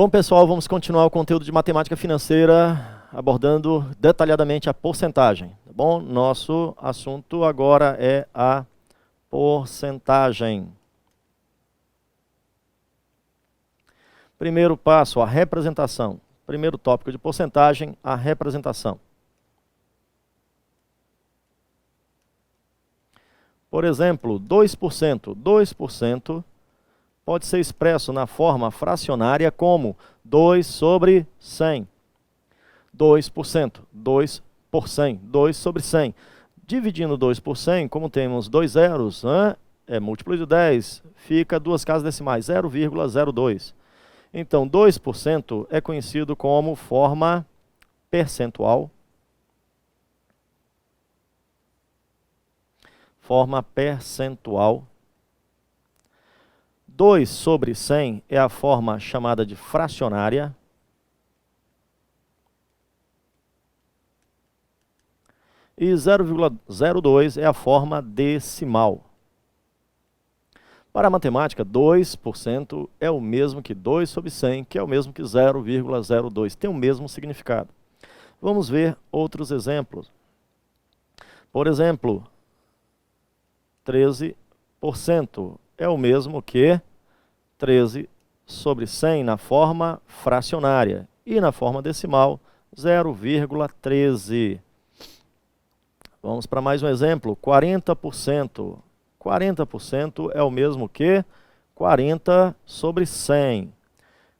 Bom, pessoal, vamos continuar o conteúdo de matemática financeira, abordando detalhadamente a porcentagem, tá bom? Nosso assunto agora é a porcentagem. Primeiro passo, a representação. Primeiro tópico de porcentagem, a representação. Por exemplo, 2%. 2% pode ser expresso na forma fracionária como 2 sobre 100. 2%, 2 por 100, 2 sobre 100. Dividindo 2 por 100, como temos dois zeros, é múltiplo de 10, fica duas casas decimais, 0,02. Então, 2% é conhecido como forma percentual. Forma percentual. 2 sobre 100 é a forma chamada de fracionária. E 0,02 é a forma decimal. Para a matemática, 2% é o mesmo que 2 sobre 100, que é o mesmo que 0,02. Tem o mesmo significado. Vamos ver outros exemplos. Por exemplo, 13% é o mesmo que 13 sobre 100 na forma fracionária. E na forma decimal, 0,13. Vamos para mais um exemplo, 40%. 40% é o mesmo que 40 sobre 100.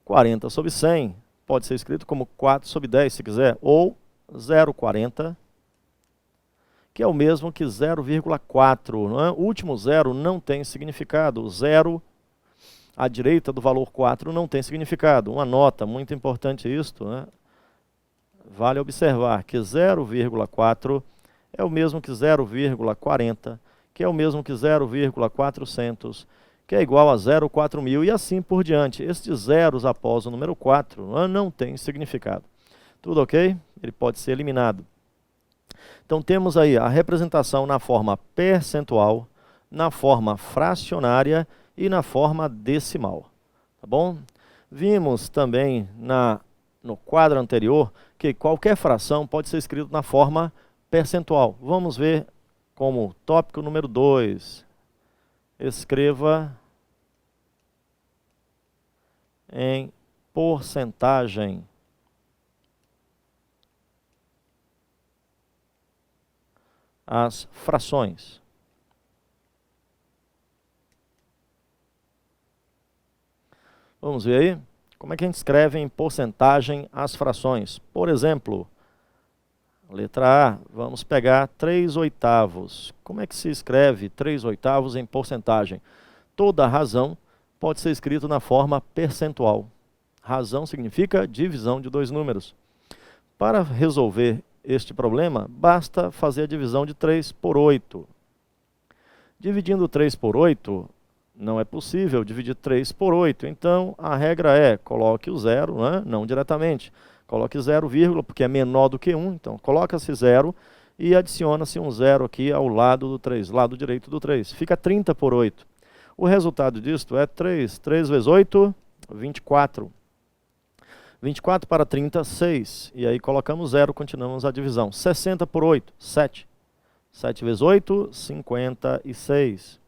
40 sobre 100 pode ser escrito como 4 sobre 10, se quiser, ou 0,40, que é o mesmo que 0,4. O último zero não tem significado. O zero à direita do valor 4 não tem significado. Uma nota muito importante isto, vale observar que 0,4 é o mesmo que 0,40, que é o mesmo que 0,400, que é igual a 0,4000 e assim por diante. Estes zeros após o número 4 não tem significado. Tudo ok? Ele pode ser eliminado. Então temos aí a representação na forma percentual, na forma fracionária e na forma decimal. Tá bom? Vimos também no quadro anterior que qualquer fração pode ser escrita na forma percentual. Vamos ver como tópico número 2. Escreva em porcentagem. As frações. Vamos ver aí? Como é que a gente escreve em porcentagem as frações? Por exemplo, letra A, vamos pegar 3/8. Como é que se escreve 3/8 em porcentagem? Toda razão pode ser escrito na forma percentual. Razão significa divisão de dois números. Para resolver este problema, basta fazer a divisão de 3 por 8. Dividindo 3 por 8, não é possível dividir 3 por 8. Então, a regra é, coloque o zero, não diretamente. Coloque 0, porque é menor do que 1. Então, coloca-se 0 e adiciona-se um 0 aqui ao lado do 3, lado direito do 3. Fica 30 por 8. O resultado disto é 3. 3 vezes 8, 24. 24 para 30, 6. E aí colocamos 0, continuamos a divisão. 60 por 8, 7. 7 vezes 8, 56.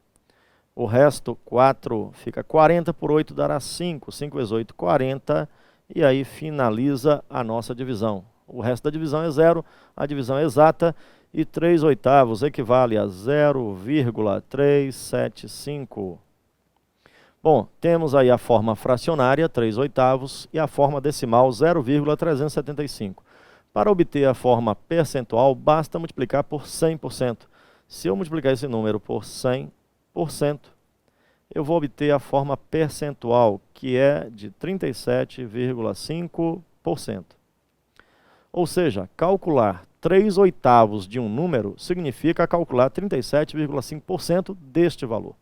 O resto, 4, fica 40 por 8, dará 5. 5 vezes 8, 40. E aí finaliza a nossa divisão. O resto da divisão é 0, a divisão é exata. E 3/8 equivale a 0,375. Bom, temos aí a forma fracionária, 3/8, e a forma decimal, 0,375. Para obter a forma percentual, basta multiplicar por 100%. Se eu multiplicar esse número por 100%, eu vou obter a forma percentual, que é de 37,5%. Ou seja, calcular 3/8 de um número significa calcular 37,5% deste valor.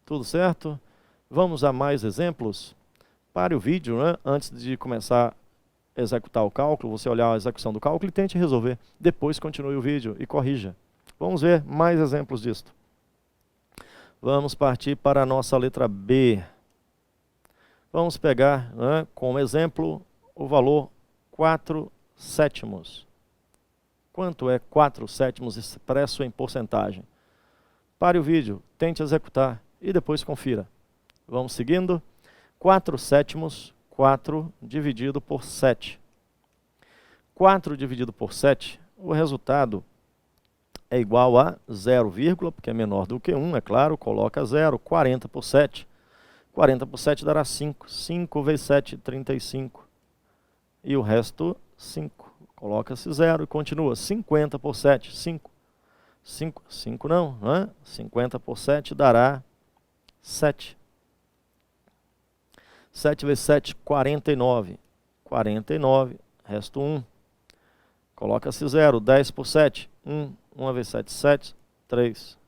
Tudo certo? Vamos a mais exemplos? Pare o vídeo, antes de começar a executar o cálculo, você olhar a execução do cálculo e tente resolver. Depois continue o vídeo e corrija. Vamos ver mais exemplos disto. Vamos partir para a nossa letra B. Vamos pegar, né, como exemplo o valor 4/7. Quanto é 4/7 expresso em porcentagem? Pare o vídeo, tente executar e depois confira. Vamos seguindo. 4/7, 4 dividido por 7. 4 dividido por 7, o resultado é igual a 0, porque é menor do que 1, é claro, coloca 0, 40 por 7. 40 por 7 dará 5. 5 vezes 7, 35. E o resto, 5. Coloca-se 0 e continua. 50 por 7, 5. 5 não, é? 50 por 7 dará 7. 7 vezes 7, 49. 49, resto 1. Coloca-se 0. 10 por 7, 1. 1 vezes 7, 7. 3.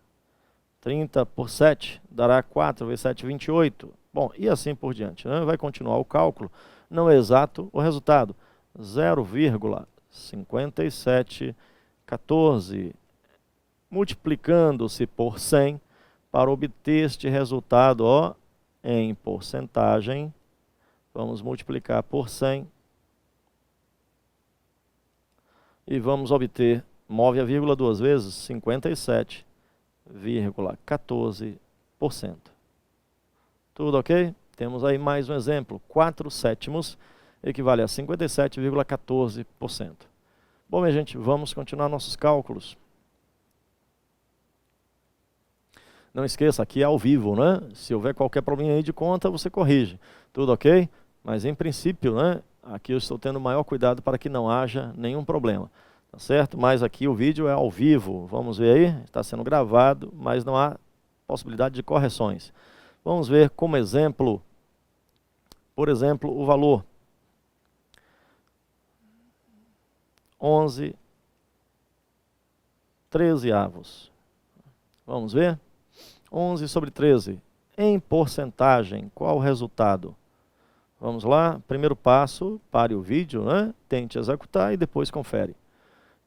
30 por 7 dará 4 vezes 7, 28. Bom, e assim por diante, né? Vai continuar o cálculo. Não é exato o resultado. 0,5714. Multiplicando-se por 100 para obter este resultado, ó, em porcentagem. Vamos multiplicar por 100. E vamos obter, move a vírgula duas vezes, 57,14%. Tudo ok? Temos aí mais um exemplo. 4/7 equivale a 57,14%. Bom, minha gente, vamos continuar nossos cálculos. Não esqueça, aqui é ao vivo, né? Se houver qualquer problema aí de conta, você corrige. Tudo ok? Mas em princípio, né? Aqui eu estou tendo maior cuidado para que não haja nenhum problema. Tá certo? Mas aqui o vídeo é ao vivo. Vamos ver aí? Está sendo gravado, mas não há possibilidade de correções. Vamos ver como exemplo, por exemplo, o valor 11/13. Vamos ver? 11 sobre 13. Em porcentagem, qual o resultado? Vamos lá, primeiro passo, pare o vídeo, né? Tente executar e depois confere.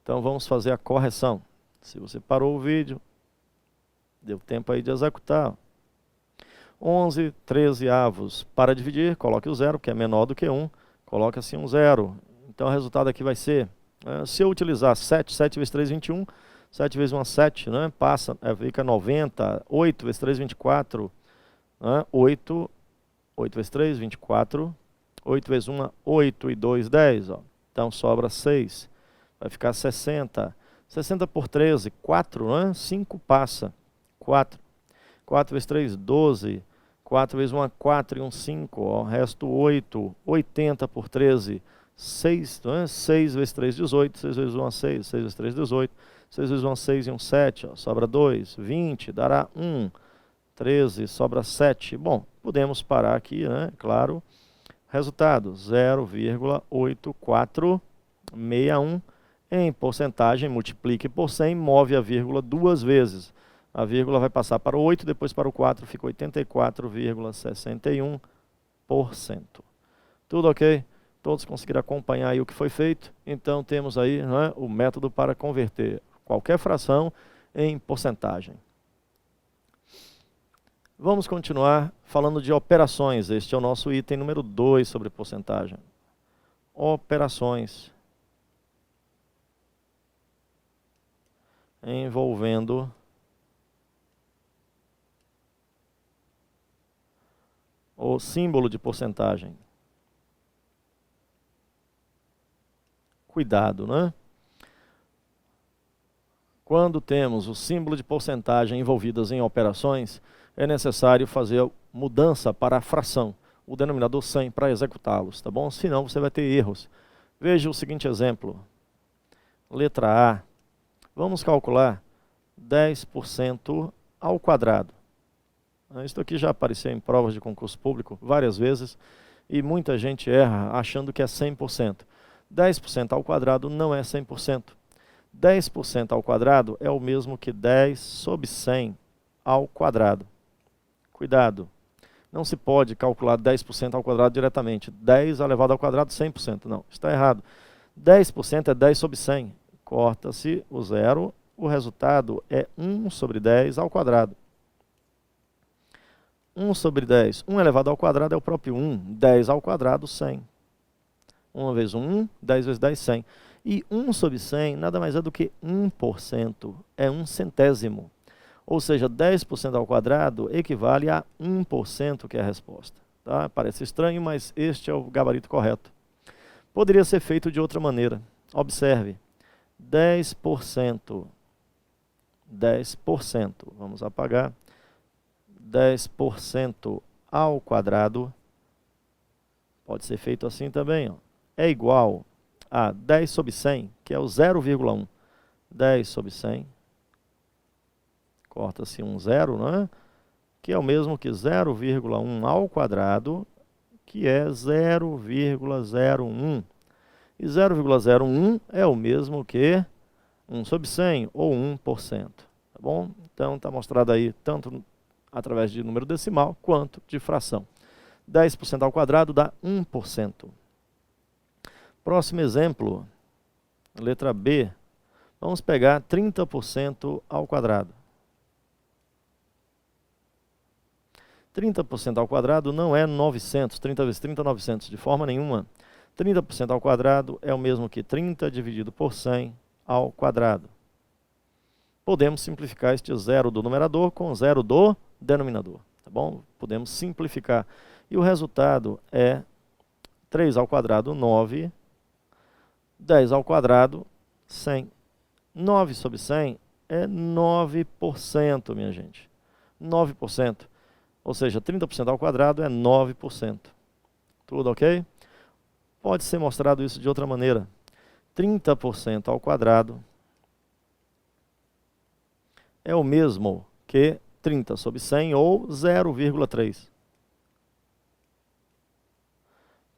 Então vamos fazer a correção. Se você parou o vídeo, deu tempo aí de executar. 11/13. Para dividir, coloque o 0, que é menor do que 1. Coloca-se um 0. Então o resultado aqui vai ser, se eu utilizar 7, 7 vezes 3, 21. 7 vezes 1, 7, né? Passa, fica 90. 8 vezes 3, 24. Né? 8 vezes 3, 24. 8 vezes 1, 8 e 2, 10. Ó. Então sobra 6. Vai ficar 60. 60 por 13, 4, né? 5 passa. 4. 4 vezes 3, 12. 4 vezes 1, 4 e 1, 5. Ó. Resto 8. 80 por 13, 6. Né? 6 vezes 3, 18. 6 vezes 1, 6. 6 vezes 3, 18. 6 vezes 1, 6 e 1, 7. Ó. Sobra 2. 20, dará 1. 13, sobra 7. Bom, podemos parar aqui, né? Claro. Resultado, 0,8461. Em porcentagem, multiplique por 100, move a vírgula duas vezes. A vírgula vai passar para o 8, depois para o 4, fica 84,61%. Tudo ok? Todos conseguiram acompanhar aí o que foi feito? Então temos aí, né, o método para converter qualquer fração em porcentagem. Vamos continuar falando de operações. Este é o nosso item número 2 sobre porcentagem. Operações envolvendo o símbolo de porcentagem. Cuidado, né? Quando temos o símbolo de porcentagem envolvidas em operações, é necessário fazer mudança para a fração, o denominador 100, para executá-los, tá bom? Senão você vai ter erros. Veja o seguinte exemplo. Letra A. Vamos calcular 10% ao quadrado. Isso aqui já apareceu em provas de concurso público várias vezes e muita gente erra achando que é 100%. 10% ao quadrado não é 100%. 10% ao quadrado é o mesmo que 10 sobre 100 ao quadrado. Cuidado, não se pode calcular 10% ao quadrado diretamente. 10 elevado ao quadrado, 100%. Não, está errado. 10% é 10 sobre 100. Corta-se o zero, o resultado é 1 sobre 10 ao quadrado. 1 sobre 10. 1 elevado ao quadrado é o próprio 1. 10 ao quadrado, 100. 1 vezes 1, 10 vezes 10, 100. E 1 sobre 100 nada mais é do que 1%. É 1 centésimo. Ou seja, 10% ao quadrado equivale a 1%, que é a resposta. Tá? Parece estranho, mas este é o gabarito correto. Poderia ser feito de outra maneira. Observe. 10%. 10%. Vamos apagar. 10% ao quadrado. Pode ser feito assim também. Ó. É igual a 10 sobre 100, que é o 0,1. 10 sobre 100. Corta-se um zero, né? Que é o mesmo que 0,1 ao quadrado, que é 0,01. E 0,01 é o mesmo que 1 sobre 100, ou 1%. Tá bom? Então, está mostrado aí, tanto através de número decimal, quanto de fração. 10% ao quadrado dá 1%. Próximo exemplo, letra B. Vamos pegar 30% ao quadrado. 30% ao quadrado não é 900, 30 vezes 30 é 900, de forma nenhuma. 30% ao quadrado é o mesmo que 30 dividido por 100 ao quadrado. Podemos simplificar este zero do numerador com zero do denominador. Tá bom? Podemos simplificar. E o resultado é 3 ao quadrado, 9. 10 ao quadrado, 100. 9 sobre 100 é 9%, minha gente. 9%. Ou seja, 30% ao quadrado é 9%. Tudo ok? Pode ser mostrado isso de outra maneira. 30% ao quadrado é o mesmo que 30 sobre 100 ou 0,3.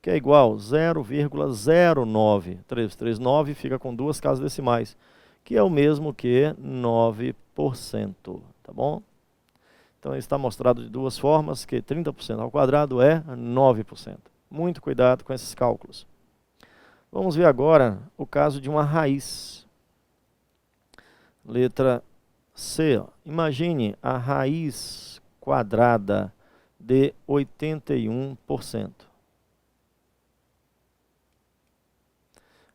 Que é igual a 0,09. 3 vezes 3, 9, fica com duas casas decimais. Que é o mesmo que 9%. Tá bom? Então, está mostrado de duas formas, que 30% ao quadrado é 9%. Muito cuidado com esses cálculos. Vamos ver agora o caso de uma raiz. Letra C. Ó. Imagine a raiz quadrada de 81%.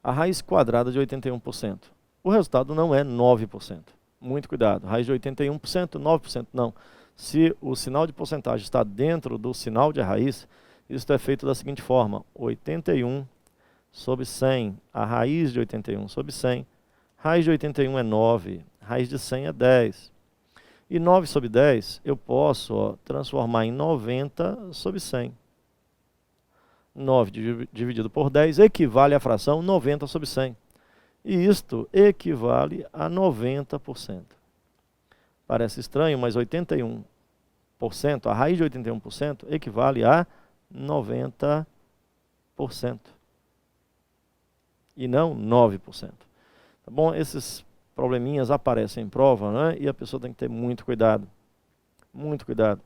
A raiz quadrada de 81%. O resultado não é 9%. Muito cuidado. Raiz de 81%, 9% não. Se o sinal de porcentagem está dentro do sinal de raiz, isso é feito da seguinte forma. 81 sobre 100. A raiz de 81 sobre 100. Raiz de 81 é 9. Raiz de 100 é 10. E 9 sobre 10 eu posso transformar em 90 sobre 100. 9 dividido por 10 equivale à fração 90 sobre 100. E isto equivale a 90%. Parece estranho, mas 81%, a raiz de 81% equivale a 90%. E não 9%. Tá bom? Esses probleminhas aparecem em prova, né? E a pessoa tem que ter muito cuidado. Muito cuidado.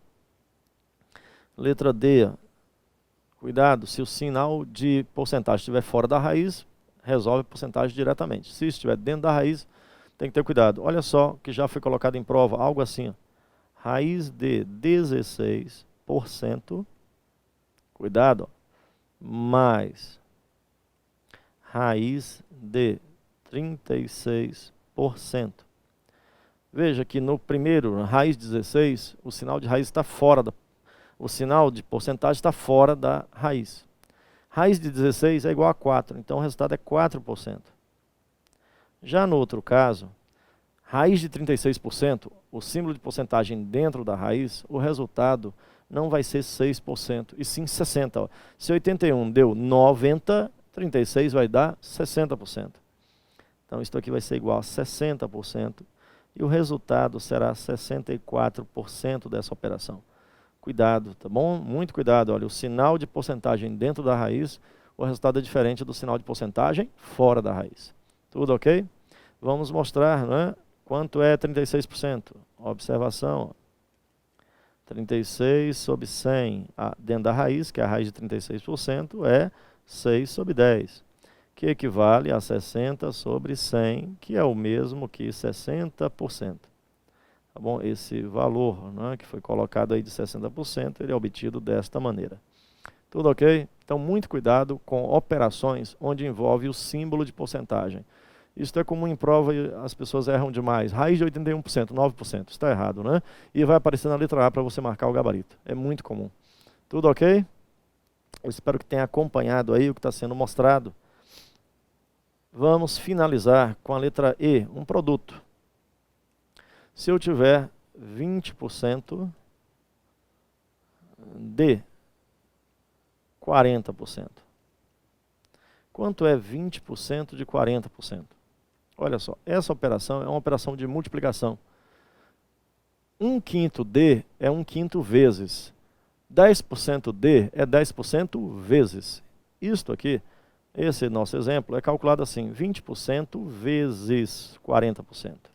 Letra D. Cuidado, se o sinal de porcentagem estiver fora da raiz, resolve a porcentagem diretamente. Se estiver dentro da raiz, tem que ter cuidado. Olha só que já foi colocado em prova, algo assim. Ó. Raiz de 16%, cuidado, ó, mais raiz de 36%. Veja que no primeiro, raiz 16, o sinal de raiz está fora o sinal de porcentagem está fora da raiz. Raiz de 16 é igual a 4, então o resultado é 4%. Já no outro caso, raiz de 36%, o símbolo de porcentagem dentro da raiz, o resultado não vai ser 6%, e sim 60%. Ó. Se 81 deu 90, 36 vai dar 60%. Então isso aqui vai ser igual a 60%, e o resultado será 64% dessa operação. Cuidado, tá bom? Muito cuidado. Olha, o sinal de porcentagem dentro da raiz, o resultado é diferente do sinal de porcentagem fora da raiz. Tudo ok? Vamos mostrar, né, quanto é 36%. Observação. 36 sobre 100 dentro da raiz, que é a raiz de 36%, é 6 sobre 10, que equivale a 60 sobre 100, que é o mesmo que 60%. Tá bom? Esse valor, né, que foi colocado aí de 60%, ele é obtido desta maneira. Tudo ok? Então, muito cuidado com operações onde envolve o símbolo de porcentagem. Isso é comum em prova e as pessoas erram demais. Raiz de 81%, 9%, está errado, né? E vai aparecer na letra A para você marcar o gabarito. É muito comum. Tudo ok? Eu espero que tenha acompanhado aí o que está sendo mostrado. Vamos finalizar com a letra E, um produto. Se eu tiver 20% de 40%. Quanto é 20% de 40%? Olha só, essa operação é uma operação de multiplicação. 1/5 de é 1/5 vezes. 10% de é 10% vezes. Isto aqui, esse nosso exemplo, é calculado assim, 20% vezes 40%.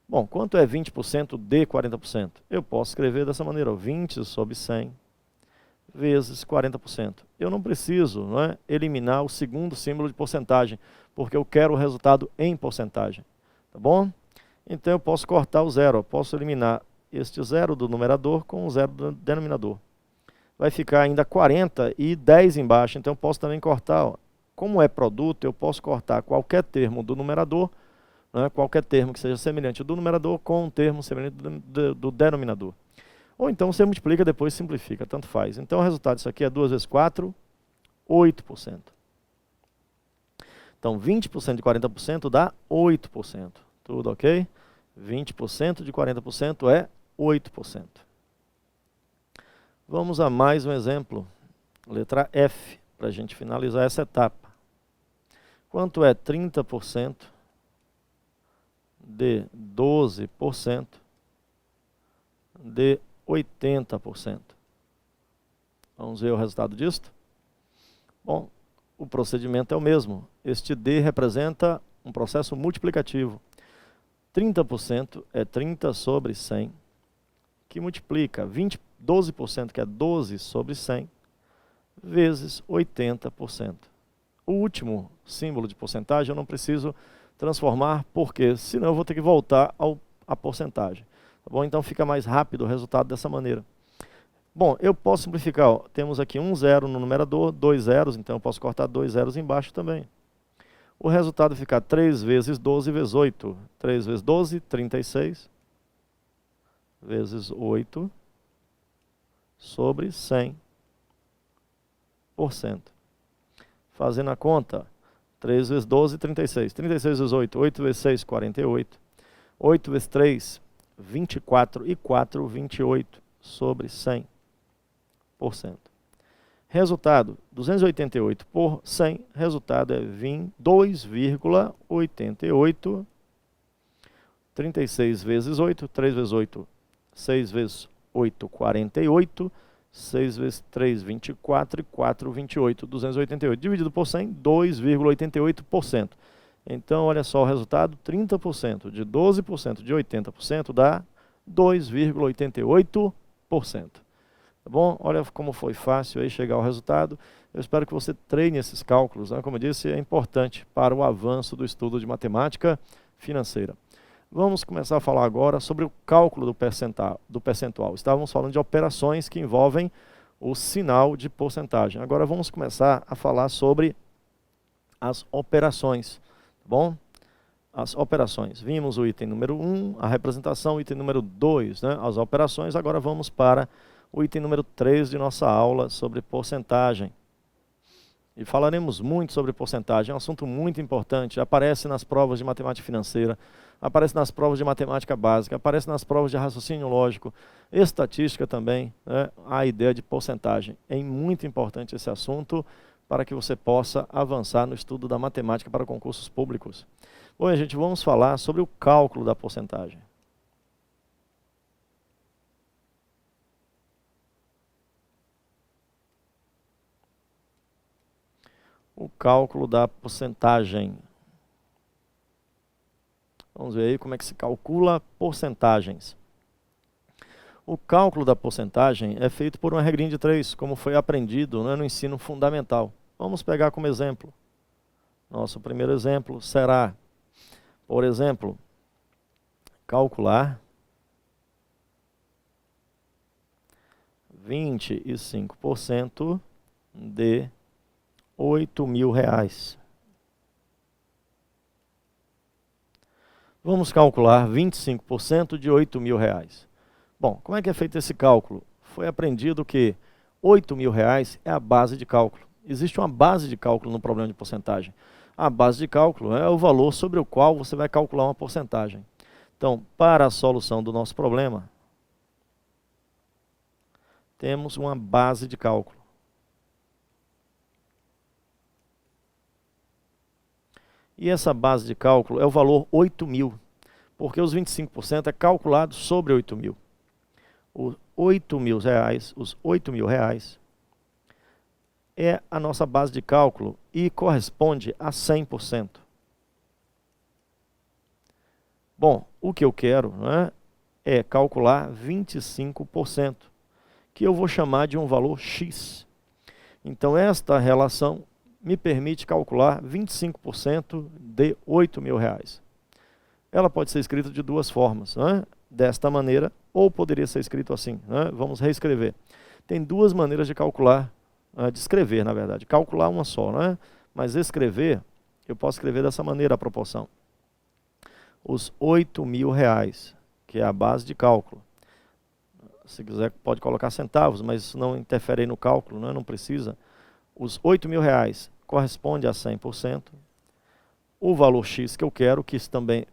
Bom, quanto é 20% de 40%? Eu posso escrever dessa maneira, ó, 20 sobre 100 vezes 40%. Eu não preciso, não é, eliminar o segundo símbolo de porcentagem, porque eu quero o resultado em porcentagem. Tá bom? Então eu posso cortar o zero, ó, posso eliminar este zero do numerador com o zero do denominador. Vai ficar ainda 40 e 10 embaixo, então eu posso também cortar, ó, como é produto, eu posso cortar qualquer termo do numerador, né, qualquer termo que seja semelhante do numerador com um termo semelhante do denominador. Ou então você multiplica, depois simplifica, tanto faz. Então o resultado disso aqui é 2 vezes 4, 8%. Então 20% de 40% dá 8%. Tudo ok? 20% de 40% é 8%. Vamos a mais um exemplo. Letra F, para a gente finalizar essa etapa. Quanto é 30% de 12% de 80%? Vamos ver o resultado disto? Bom, o procedimento é o mesmo. Este D representa um processo multiplicativo. 30% é 30 sobre 100, que multiplica 12%, que é 12 sobre 100, vezes 80%. O último símbolo de porcentagem eu não preciso transformar, porque senão eu vou ter que voltar à porcentagem. Tá bom? Então fica mais rápido o resultado dessa maneira. Bom, eu posso simplificar. Ó, temos aqui um zero no numerador, 2 zeros, então eu posso cortar 2 zeros embaixo também. O resultado fica 3 vezes 12 vezes 8. 3 vezes 12, 36. Vezes 8 sobre 100%. Fazendo a conta, 3 vezes 12, 36. 36 vezes 8, 8 vezes 6, 48. 8 vezes 3, 24. E 4, 28 sobre 100%. Resultado, 288 por 100, resultado é 2,88. 36 vezes 8, 3 vezes 8, 6 vezes 8, 48. 6 vezes 3, 24 e 4, 28. 288 dividido por 100, 2,88%. Então, olha só o resultado, 30% de 12% de 80% dá 2,88%. Tá bom? Olha como foi fácil aí chegar ao resultado. Eu espero que você treine esses cálculos, né? Como eu disse, é importante para o avanço do estudo de matemática financeira. Vamos começar a falar agora sobre o cálculo do percentual. Estávamos falando de operações que envolvem o sinal de porcentagem. Agora vamos começar a falar sobre as operações. Tá bom? As operações. Vimos o item número 1, a representação, o item número 2, né? As operações. Agora vamos para o item número 3 de nossa aula sobre porcentagem. E falaremos muito sobre porcentagem, é um assunto muito importante, aparece nas provas de matemática financeira, aparece nas provas de matemática básica, aparece nas provas de raciocínio lógico, estatística também, né? A ideia de porcentagem. É muito importante esse assunto para que você possa avançar no estudo da matemática para concursos públicos. Bom, gente, vamos falar sobre o cálculo da porcentagem. O cálculo da porcentagem. Vamos ver aí como é que se calcula porcentagens. O cálculo da porcentagem é feito por uma regrinha de 3, como foi aprendido, né, no ensino fundamental. Vamos pegar como exemplo. Nosso primeiro exemplo será, por exemplo, calcular 25% de R$8.000. Vamos calcular 25% de R$8.000. Bom, como é que é feito esse cálculo? Foi aprendido que R$8.000 é a base de cálculo. Existe uma base de cálculo no problema de porcentagem. A base de cálculo é o valor sobre o qual você vai calcular uma porcentagem. Então, para a solução do nosso problema, temos uma base de cálculo. E essa base de cálculo é o valor 8.000, porque os 25% é calculado sobre 8.000. Os R$8.000 é a nossa base de cálculo e corresponde a 100%. Bom, o que eu quero, né, é calcular 25%, que eu vou chamar de um valor X. Então, esta relação me permite calcular 25% de R$8.000. Ela pode ser escrita de duas formas, né? Desta maneira, ou poderia ser escrito assim, né? Vamos reescrever. Tem duas maneiras de calcular, de escrever, na verdade. Calcular uma só, né? Mas escrever, eu posso escrever dessa maneira a proporção. Os R$8.000, que é a base de cálculo. Se quiser, pode colocar centavos, mas isso não interfere aí no cálculo, né? Não precisa. Os R$8.000 corresponde a 100%. O valor X que eu quero, que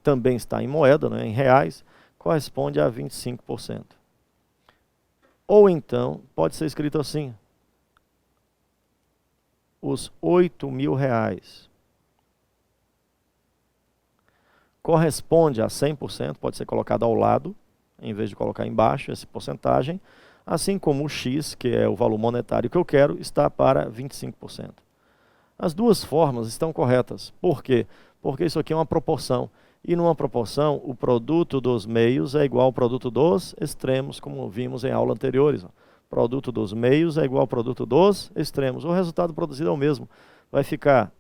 também está em moeda, né, em reais, corresponde a 25%. Ou então, pode ser escrito assim: os R$8.000 corresponde a 100%, pode ser colocado ao lado, em vez de colocar embaixo essa porcentagem, assim como o X, que é o valor monetário que eu quero, está para 25%. As duas formas estão corretas. Por quê? Porque isso aqui é uma proporção. E numa proporção, o produto dos meios é igual ao produto dos extremos, como vimos em aula anteriores. Produto dos meios é igual ao produto dos extremos. O resultado produzido é o mesmo. Vai ficar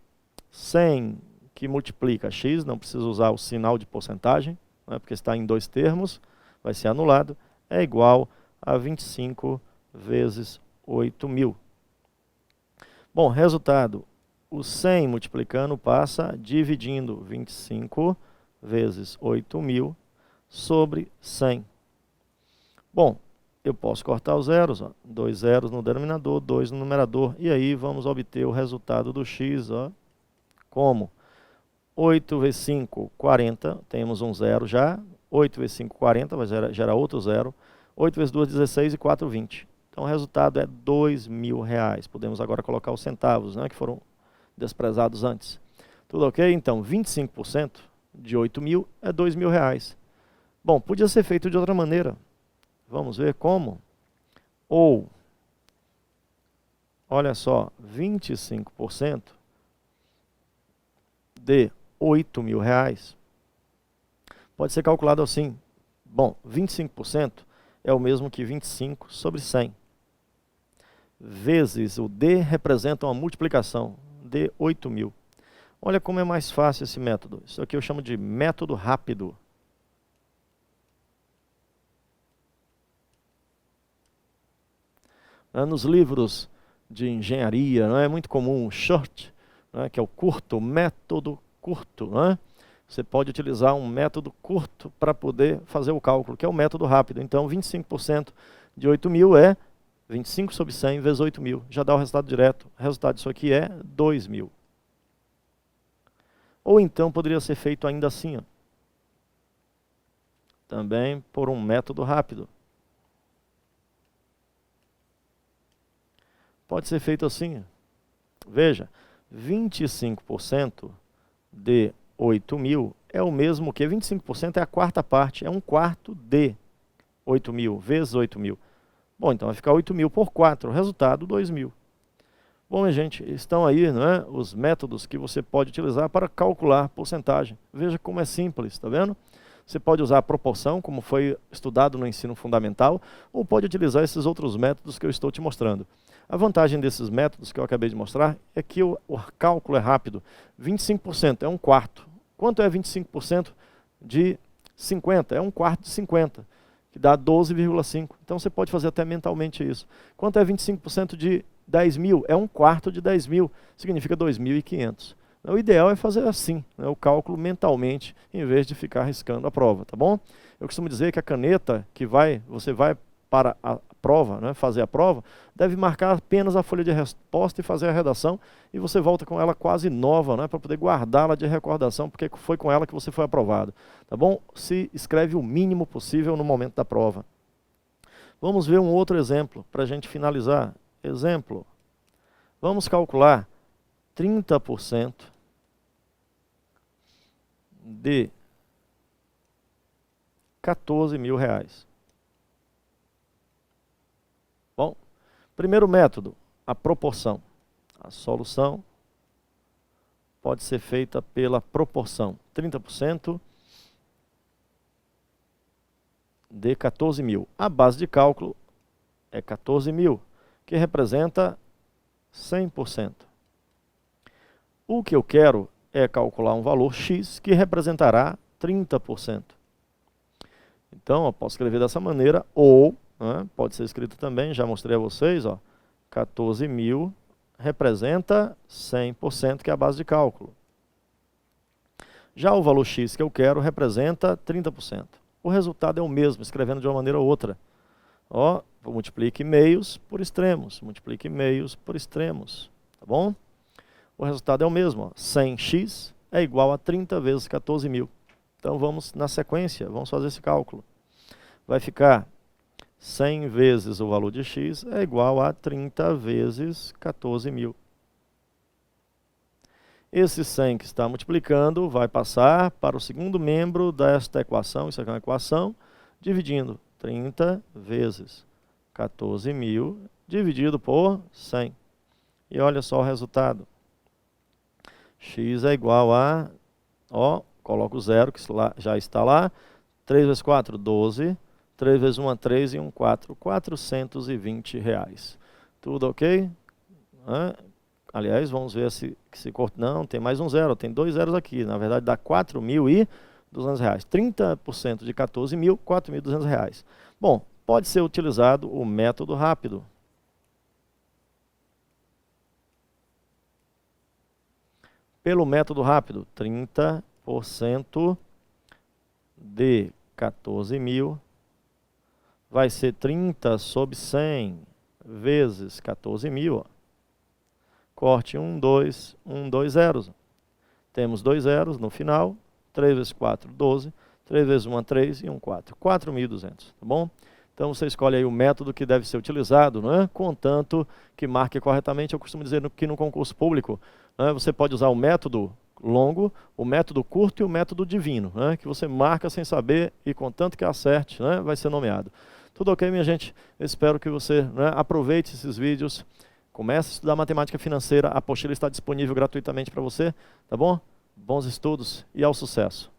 100 que multiplica x, não precisa usar o sinal de porcentagem, né, porque está em dois termos, vai ser anulado, é igual a 25 vezes 8.000. Bom, resultado, o 100 multiplicando passa dividindo 25 vezes 8.000 sobre 100. Bom, eu posso cortar os zeros, ó, 2 zeros no denominador, 2 no numerador, e aí vamos obter o resultado do x, ó, como 8 vezes 5, 40, temos um zero já, 8 vezes 5, 40, vai gerar outro zero, 8 vezes 2, 16 e 4, 20. Então o resultado é R$2.000. Podemos agora colocar os centavos, né, que foram desprezados antes. Tudo ok? Então 25% de 8.000 é R$2.000. Bom, podia ser feito de outra maneira. Vamos ver como? Ou, olha só, 25% de R$8.000 pode ser calculado assim. Bom, 25% é o mesmo que 25 sobre 100. Vezes o D representa uma multiplicação de 8.000. Olha como é mais fácil esse método. Isso aqui eu chamo de método rápido. Nos livros de engenharia, não é muito comum o short, que é o curto, o método curto. Você pode utilizar um método curto para poder fazer o cálculo, que é o método rápido. Então, 25% de 8.000 é 25 sobre 100 vezes 8.000. Já dá o resultado direto. O resultado disso aqui é 2.000. Ou então, poderia ser feito ainda assim, ó, também por um método rápido. Pode ser feito assim. Veja, 25% de 8.000 é o mesmo que 25% é a quarta parte, é um quarto de 8.000 vezes 8.000. Bom, então vai ficar 8.000 por 4, resultado 2.000. Bom, minha gente, estão aí, não é, os métodos que você pode utilizar para calcular porcentagem. Veja como é simples, está vendo? Você pode usar a proporção, como foi estudado no ensino fundamental, ou pode utilizar esses outros métodos que eu estou te mostrando. A vantagem desses métodos que eu acabei de mostrar é que o cálculo é rápido. 25% é um quarto. Quanto é 25% de 50 é 1/4 de 50, que dá 12,5. Então você pode fazer até mentalmente isso. Quanto é 25% de 10 mil? É 1/4 de 10 mil, significa 2.500. O ideal é fazer assim, né, o cálculo mentalmente, em vez de ficar riscando a prova, tá bom? Eu costumo dizer que a caneta que você vai para a prova, né, fazer a prova, deve marcar apenas a folha de resposta e fazer a redação, e você volta com ela quase nova, né, para poder guardá-la de recordação, porque foi com ela que você foi aprovado, tá bom? Se escreve o mínimo possível no momento da prova. Vamos ver um outro exemplo, para a gente finalizar. Exemplo, vamos calcular 30% de R$14.000. Bom, primeiro método, a proporção. A solução pode ser feita pela proporção. 30% de 14.000. A base de cálculo é 14.000, que representa 100%. O que eu quero é calcular um valor X que representará 30%. Então, eu posso escrever dessa maneira, ou, né, pode ser escrito também, já mostrei a vocês, 14.000 representa 100%, que é a base de cálculo. Já o valor X que eu quero representa 30%. O resultado é o mesmo, escrevendo de uma maneira ou outra. Multiplique meios por extremos, multiplique meios por extremos, tá bom? O resultado é o mesmo, 100x é igual a 30 vezes 14.000. Então vamos na sequência, vamos fazer esse cálculo. Vai ficar 100 vezes o valor de x é igual a 30 vezes 14.000. Esse 100 que está multiplicando vai passar para o segundo membro desta equação, isso aqui é uma equação, dividindo 30 vezes 14.000 dividido por 100. E olha só o resultado. X é igual a, coloco o zero, que já está lá, 3 vezes 4, 12, 3 vezes 1, 3 e 1, 4, R$420. Tudo ok? Aliás, vamos ver se não, tem mais um zero, tem 2 zeros aqui, na verdade dá R$4.200. 30% de 14.000, R$4.200. Bom, pode ser utilizado o método rápido. Pelo método rápido, 30% de 14.000 vai ser 30 sobre 100 vezes 14.000. Corte 1, 2, 1, 2 zeros. Temos 2 zeros no final, 3 vezes 4, 12, 3 vezes 1, 3 e 1, 4. 4.200, tá bom? Então você escolhe aí o método que deve ser utilizado, né? Contanto que marque corretamente. Eu costumo dizer que no concurso público, né, você pode usar o método longo, o método curto e o método divino, né, que você marca sem saber e contanto que acerte, né, vai ser nomeado. Tudo ok, minha gente? Eu espero que você, né, aproveite esses vídeos, comece a estudar matemática financeira, a apostila está disponível gratuitamente para você, tá bom? Bons estudos e ao sucesso!